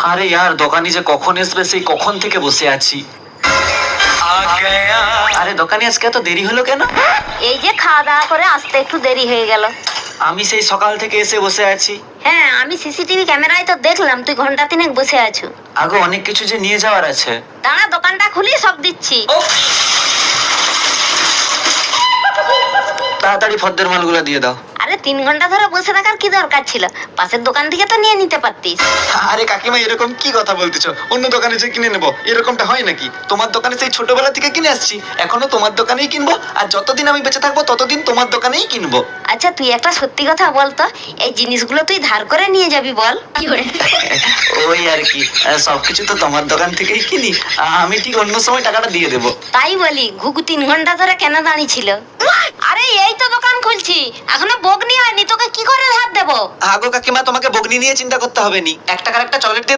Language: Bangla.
আরে यार দোকানি যে কখন আসবে সেই কখন থেকে বসে আছি। আরে দোকানি আজকে এত দেরি হলো কেন? এই যে খাওয়া দাওয়া করে আসতে একটু দেরি হয়ে গেল। আমি সেই সকাল থেকে এসে বসে আছি। হ্যাঁ, আমি সিসিটিভি ক্যামেরায় তো দেখলাম তুই ঘন্টা তিনেক বসে আছো। আগে অনেক কিছু যে নিয়ে যাওয়ার আছে। দাঁড়া, দোকানটা খুলি সব দিচ্ছি। তাড়াতাড়ি ফদ্দের মালগুলো দিয়ে দাও। আরে 3 ঘন্টা ধরে বসে থাকার কি দরকার ছিল? পাশের দোকান থেকে তো নিয়ে নিতে পারতিস। আরে কাকিমা এরকম কি কথা বলতেছো? অন্য দোকানে যে কিনে নেবো এরকমটা হয় নাকি? তোমার দোকানে সেই ছোটবেলা থেকে কিনে আসছি, এখনো তোমার দোকানেই কিনবো, আর যতদিন আমি বেঁচে থাকবো ততদিন তোমার দোকানেই কিনবো। আচ্ছা তুই একটা সত্যি কথা বলতো, এই জিনিসগুলো তুই ধার করে নিয়ে যাবি বল? ওই আর কি, সবকিছু তো তোমার দোকান থেকেই কিনি, আমি ঠিক অন্য সময় টাকাটা দিয়ে দেবো। তাই বলি, ঘুঘু 3 ঘন্টা ধরে কেন দাঁড়িয়ে ছিল? আরে এই তো দোকান খুলছি, এখনো বগনি হয়নি, তোকে কি করে ধার দেবো? আগো কাকিমা, তোমাকে বগনি নিয়ে চিন্তা করতে হবে নি, 1 টাকার একটা চকলেট দিয়ে